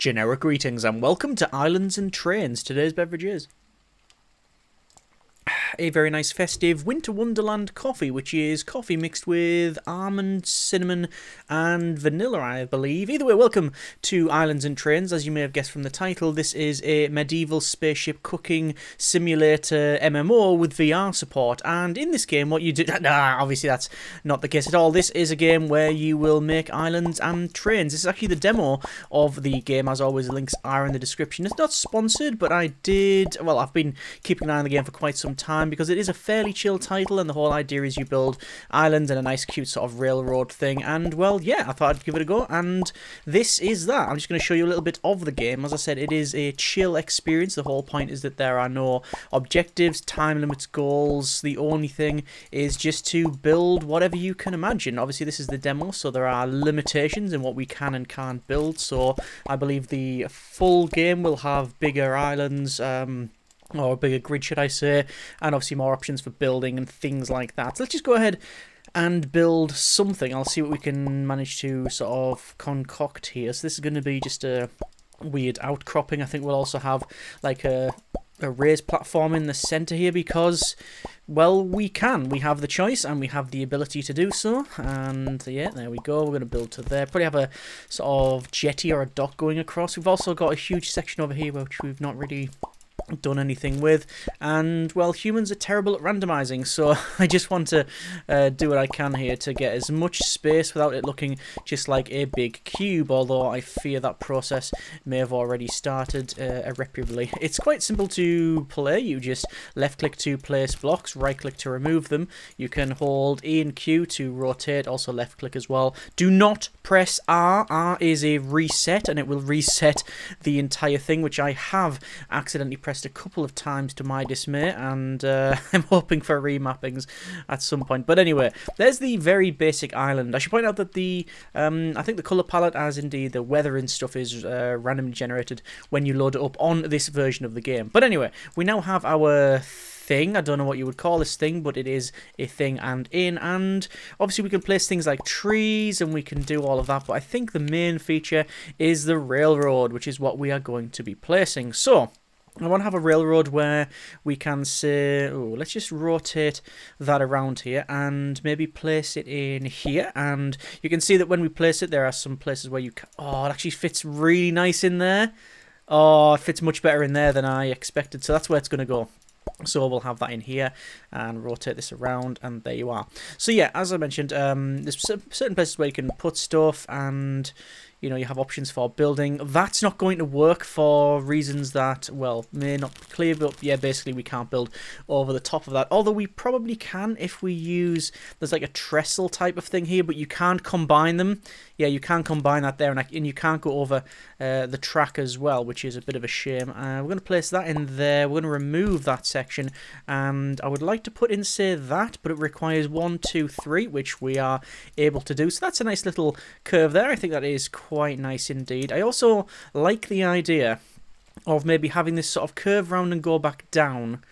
Generic greetings and welcome to Islands and Trains. Today's beverage is a very nice festive winter wonderland coffee, which is coffee mixed with almond, cinnamon and vanilla, I believe. Either way, welcome to Islands and Trains. As you may have guessed from the title, this is a medieval spaceship cooking simulator MMO with VR support, and in this game what you do... obviously that's not the case at all. This is a game where you will make islands and trains. This is actually the demo of the game. As always, the links are in the description. It's not sponsored, but I've been keeping an eye on the game for quite some time, because it is a fairly chill title, and the whole idea is you build islands and a nice cute sort of railroad thing, and well, yeah, I thought I'd give it a go, and this is that. I'm just going to show you a little bit of the game. As I said, it is a chill experience. The whole point is that there are no objectives, time limits, goals. The only thing is just to build whatever you can imagine. Obviously, this is the demo, so there are limitations in what we can and can't build, so I believe the full game will have bigger islands, or a bigger grid, should I say, and obviously more options for building and things like that. So let's just go ahead and build something. I'll see what we can manage to sort of concoct here. So this is going to be just a weird outcropping. I think we'll also have like a raised platform in the centre here because, well, we have the choice and we have the ability to do so. And yeah, there we go. We're going to build to there. Probably have a sort of jetty or a dock going across. We've also got a huge section over here which we've not really done anything with, and well, humans are terrible at randomizing, so I just want to do what I can here to get as much space without it looking just like a big cube, although I fear that process may have already started irreparably. It's quite simple to play. You just left click to place blocks, right click to remove them. You can hold E and Q to rotate, also left click as well. Do not press R. R is a reset, and it will reset the entire thing, which I have accidentally pressed a couple of times to my dismay, and I'm hoping for remappings at some point. But anyway, there's the very basic island. I should point out that the I think the colour palette, as indeed the weather and stuff, is randomly generated when you load it up on this version of the game. But anyway, we now have our thing. I don't know what you would call this thing, but it is a thing and obviously we can place things like trees and we can do all of that, but I think the main feature is the railroad, which is what we are going to be placing. So I want to have a railroad where we can say, oh, let's just rotate that around here and maybe place it in here. And you can see that when we place it, there are some places where you can... Oh, it actually fits really nice in there. Oh, it fits much better in there than I expected. So that's where it's going to go. So we'll have that in here and rotate this around, and there you are. So yeah, as I mentioned, there's certain places where you can put stuff, and you know, you have options for building. That's not going to work for reasons that, well, may not be clear, but yeah, basically we can't build over the top of that. Although we probably can if we use, there's like a trestle type of thing here, but you can't combine them. Yeah, you can combine that there, and you can't go over the track as well, which is a bit of a shame. We're going to place that in there. We're going to remove that section, and I would like to put in, say, that, but it requires 1, 2, 3, which we are able to do. So that's a nice little curve there. I think that is quite nice indeed. I also like the idea of maybe having this sort of curve round and go back down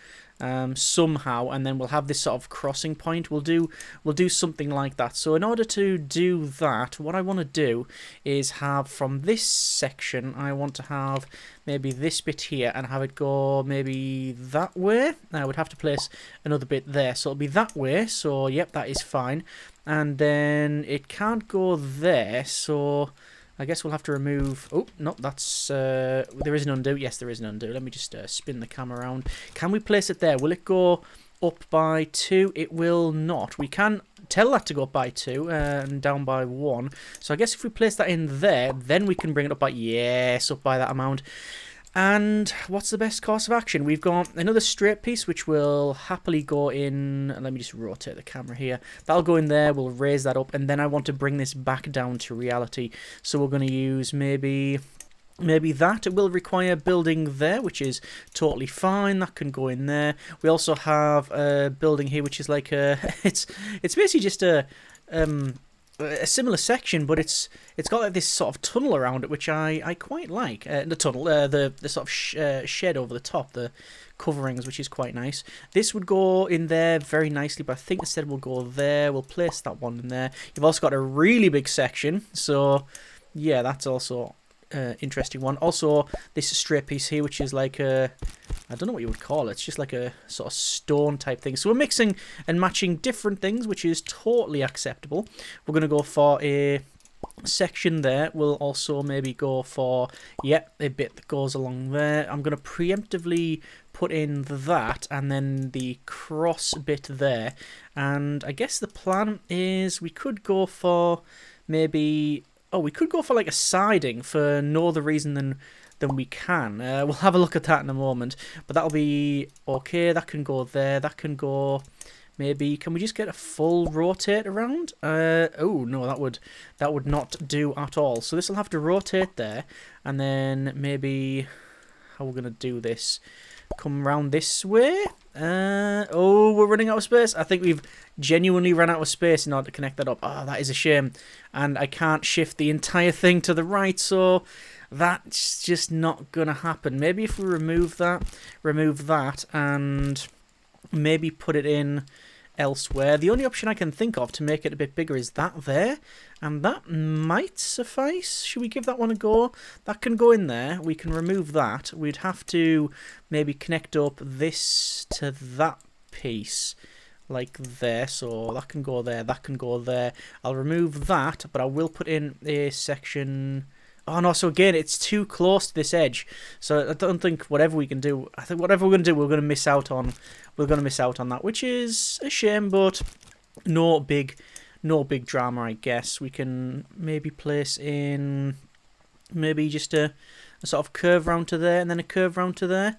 somehow, and then we'll have this sort of crossing point. We'll do something like that. So in order to do that, what I want to do is have from this section, I want to have maybe this bit here and have it go maybe that way. I would have to place another bit there, so it'll be that way. So yep, that is fine. And then it can't go there, so I guess we'll have to remove... Oh, no, that's... there is an undo. Yes, there is an undo. Let me just spin the camera around. Can we place it there? Will it go up by 2? It will not. We can tell that to go up by 2 and down by 1. So I guess if we place that in there, then we can bring it up by... Yes, up by that amount. And what's the best course of action? We've got another straight piece, which will happily go in. Let me just rotate the camera here. That'll go in there. We'll raise that up. And then I want to bring this back down to reality. So we're going to use maybe that. It will require building there, which is totally fine. That can go in there. We also have a building here, which is like a... It's basically just a similar section, but it's got like this sort of tunnel around it, which I quite like. The tunnel, the sort of shed over the top, the coverings, which is quite nice. This would go in there very nicely, but I think instead we'll go there. We'll place that one in there. You've also got a really big section, so yeah, that's also interesting one. Also, this straight piece here, which is like a, I don't know what you would call it. It's just like a sort of stone type thing. So we're mixing and matching different things, which is totally acceptable. We're going to go for a section there. We'll also maybe go for, yep, a bit that goes along there. I'm going to preemptively put in that and then the cross bit there. And I guess the plan is we could go for maybe, oh, we could go for like a siding for no other reason than we can. We'll have a look at that in a moment, but that'll be okay. That can go there. That can go. Maybe can we just get a full rotate around? Oh no, that would not do at all. So this will have to rotate there, and then maybe how we're gonna do this? Come round this way. Oh, we're running out of space. I think we've genuinely run out of space in order to connect that up. Oh, that is a shame, and I can't shift the entire thing to the right, so that's just not gonna happen. Maybe if we remove that, and maybe put it in elsewhere. The only option I can think of to make it a bit bigger is that there, and that might suffice. Should we give that one a go? That can go in there. We can remove that. We'd have to maybe connect up this to that piece like there, so that can go there, that can go there. I'll remove that, but I will put in a section. Oh no, so again, it's too close to this edge. So I don't think whatever we can do, I think whatever we're going to do, we're going to miss out on that, which is a shame, but no big drama, I guess. We can maybe place in maybe just a sort of curve round to there and then a curve round to there.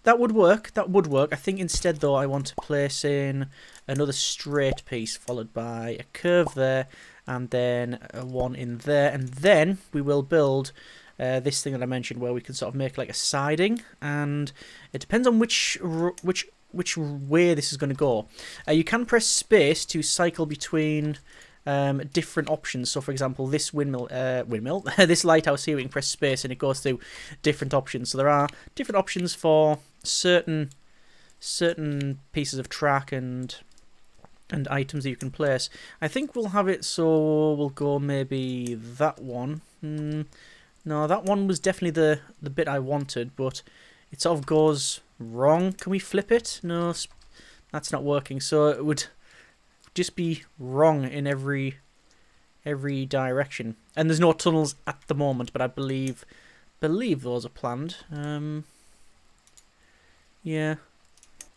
That would work. I think instead, though, I want to place in another straight piece followed by a curve there and then one in there. And then we will build this thing that I mentioned where we can sort of make like a siding. And it depends on which way this is going to go. You can press space to cycle between different options. So, for example, this this lighthouse here, we can press space and it goes through different options. So there are different options for certain pieces of track and items that you can place. I think we'll have it so we'll go maybe that one. No, that one was definitely the bit I wanted, but it sort of goes wrong. Can we flip it? No, that's not working. So it would just be wrong in every direction. And there's no tunnels at the moment, but I believe those are planned. Yeah,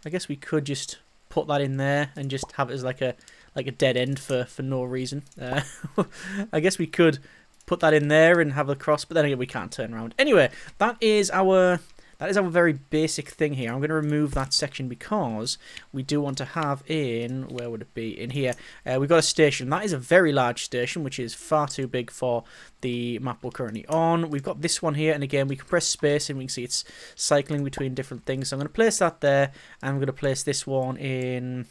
I guess we could just put that in there and just have it as like a dead end for no reason. I guess we could put that in there and have a cross, but then again we can't turn around. Anyway, that is our very basic thing here. I'm going to remove that section because we do want to have in, where would it be? In here. We've got a station. That is a very large station, which is far too big for the map we're currently on. We've got this one here, and again, we can press space and we can see it's cycling between different things. So I'm going to place that there, and I'm going to place this one in,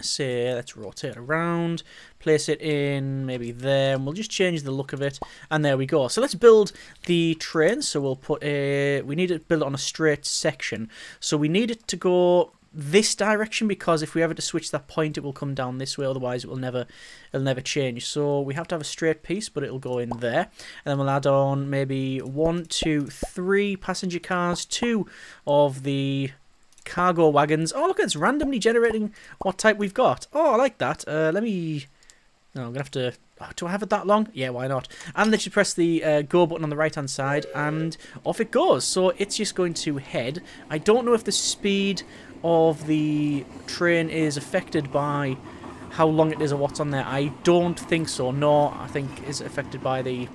say, let's rotate around, place it in maybe there, and we'll just change the look of it, and there we go. So let's build the train. So we'll put we need to build it on a straight section, so we need it to go this direction, because if we ever to switch that point it will come down this way, otherwise it'll never change. So we have to have a straight piece, but it'll go in there, and then we'll add on maybe 1, 2, 3 passenger cars, 2 of the cargo wagons. Oh, look, it's randomly generating what type we've got. Oh, I like that. Let me... No, I'm going to have to... Oh, do I have it that long? Yeah, why not? And then you press the go button on the right-hand side, and off it goes. So it's just going to head. I don't know if the speed of the train is affected by how long it is or what's on there. I don't think so. No, I think it's affected by the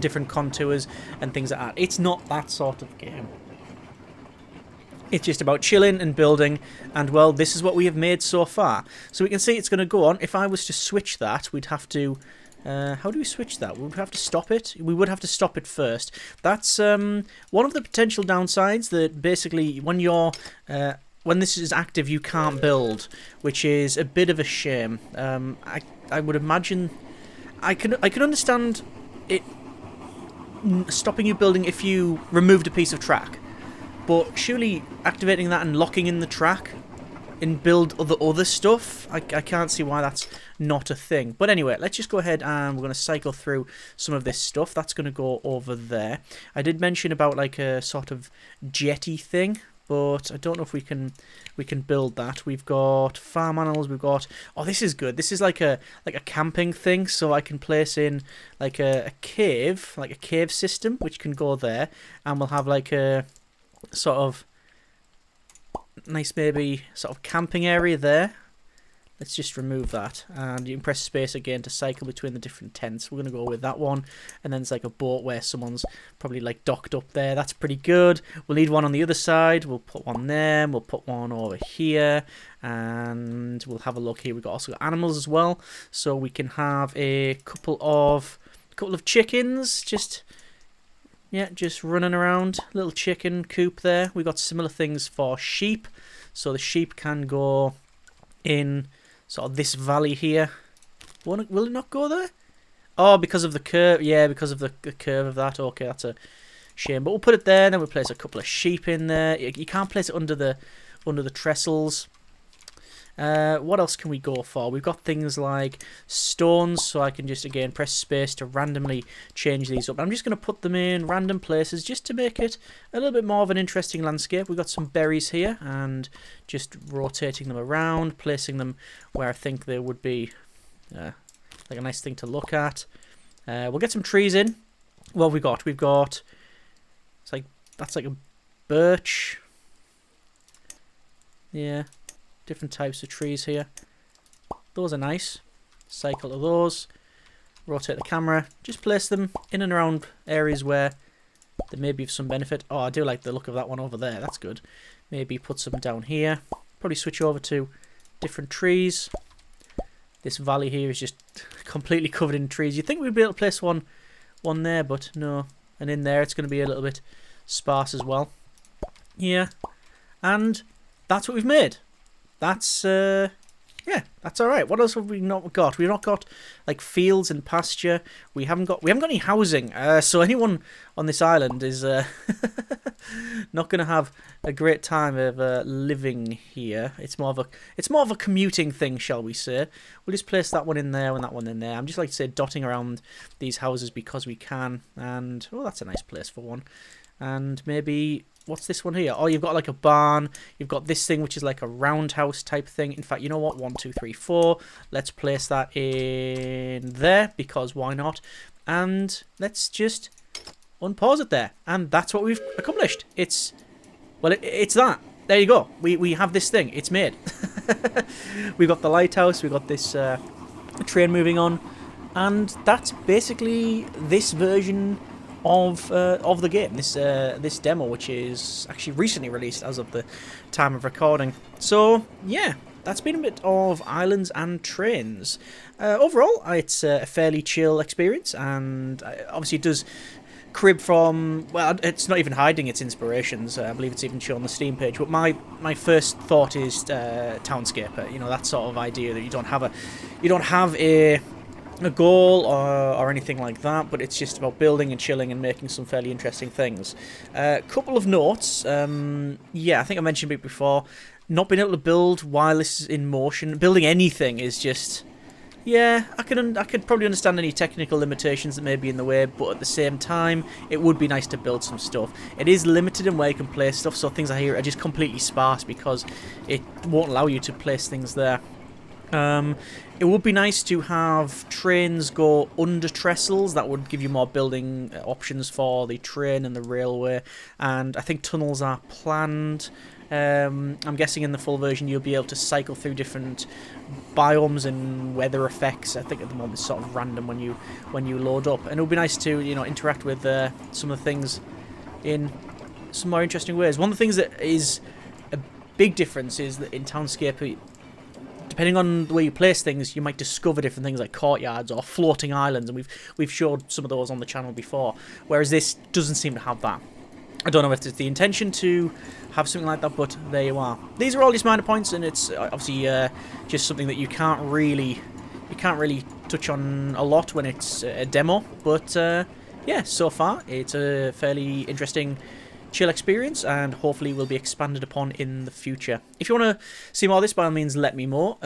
different contours and things like that. It's not that sort of game. It's just about chilling and building, and well, this is what we have made so far. So we can see it's going to go on. If I was to switch that, we'd have to... how do we switch that? We would have to stop it. We would have to stop it first. That's one of the potential downsides, that basically when you're... when this is active, you can't build, which is a bit of a shame. I would imagine... I can understand it stopping you building if you removed a piece of track. But surely activating that and locking in the track and build other stuff. I can't see why that's not a thing. But anyway, let's just go ahead and we're going to cycle through some of this stuff. That's going to go over there. I did mention about like a sort of jetty thing, but I don't know if we can build that. We've got farm animals. We've got, oh, this is good. This is like a camping thing, so I can place in like a cave, like a cave system, which can go there, and we'll have like a sort of nice maybe sort of camping area there. Let's just remove that, and you can press space again to cycle between the different tents. We're going to go with that one, and then it's like a boat where someone's probably like docked up there. That's pretty good. We'll need one on the other side. We'll put one there, and we'll put one over here, and we'll have a look here. We've also got animals as well, so we can have a couple of chickens just running around. Little chicken coop there. We've got similar things for sheep, so the sheep can go in sort of this valley here. Will it not go there? Oh, because of the curve. Yeah, because of the curve of that. Okay, that's a shame. But we'll put it there, and then we'll place a couple of sheep in there. You can't place it under the trestles. What else can we go for? We've got things like stones, so I can just again press space to randomly change these up. I'm just going to put them in random places just to make it a little bit more of an interesting landscape. We've got some berries here, and just rotating them around, placing them where I think they would be like a nice thing to look at. We'll get some trees in. What have we got? We've got that's like a birch. Yeah. Different types of trees here. Those are nice. Cycle to those. Rotate the camera. Just place them in and around areas where they may be of some benefit. Oh, I do like the look of that one over there. That's good. Maybe put some down here. Probably switch over to different trees. This valley here is just completely covered in trees. You'd think we'd be able to place one there, but no. And in there it's going to be a little bit sparse as well. Yeah. And that's what we've made. That's yeah, that's all right. What else have we not got? We've not got like fields and pasture. We haven't got any housing. So anyone on this island is not going to have a great time of living here. It's more of a commuting thing, shall we say? We'll just place that one in there and that one in there. I'm just like to say dotting around these houses because we can. And oh, that's a nice place for one. And maybe, what's this one here? Oh, you've got like a barn. You've got this thing, which is like a roundhouse type thing. In fact, you know what? 1, 2, 3, 4. Let's place that in there because why not? And let's just unpause it there. And that's what we've accomplished. It's that. There you go. We have this thing. It's made. We've got the lighthouse. We've got this train moving on. And that's basically this version of the game, this demo, which is actually recently released as of the time of recording. So yeah, that's been a bit of Islands and Trains. Overall, it's a fairly chill experience, and obviously it does crib from, well, it's not even hiding its inspirations. I believe it's even shown on the Steam page. But my first thought is Townscaper. You know, that sort of idea that you don't have a goal or anything like that, but it's just about building and chilling and making some fairly interesting things. Couple of notes. Yeah, I think I mentioned it before. Not being able to build while this is in motion, building anything is just, yeah, I could probably understand any technical limitations that may be in the way, but at the same time, it would be nice to build some stuff. It is limited in where you can place stuff, so things I hear are just completely sparse because it won't allow you to place things there. It would be nice to have trains go under trestles. That would give you more building options for the train and the railway. And I think tunnels are planned. I'm guessing in the full version you'll be able to cycle through different biomes and weather effects. I think at the moment it's sort of random when you load up. And it would be nice to, you know, interact with some of the things in some more interesting ways. One of the things that is a big difference is that in Townscape, depending on the way you place things, you might discover different things like courtyards or floating islands, and we've showed some of those on the channel before, whereas this doesn't seem to have that. I don't know if it's the intention to have something like that, but there you are. These are all just minor points, and it's obviously just something that you can't really touch on a lot when it's a demo, but yeah, so far it's a fairly interesting chill experience, and hopefully will be expanded upon in the future. If you want to see more of this, by all means, let me know.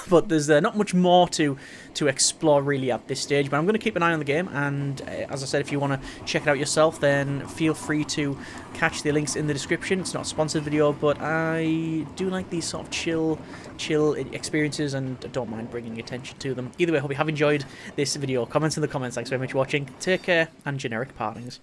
But there's not much more to explore really at this stage. But I'm going to keep an eye on the game, and as I said, if you want to check it out yourself, then feel free to catch the links in the description. It's not a sponsored video, but I do like these sort of chill experiences, and don't mind bringing attention to them. Either way, I hope you have enjoyed this video. Comments in the comments. Thanks very much for watching. Take care, and generic partings.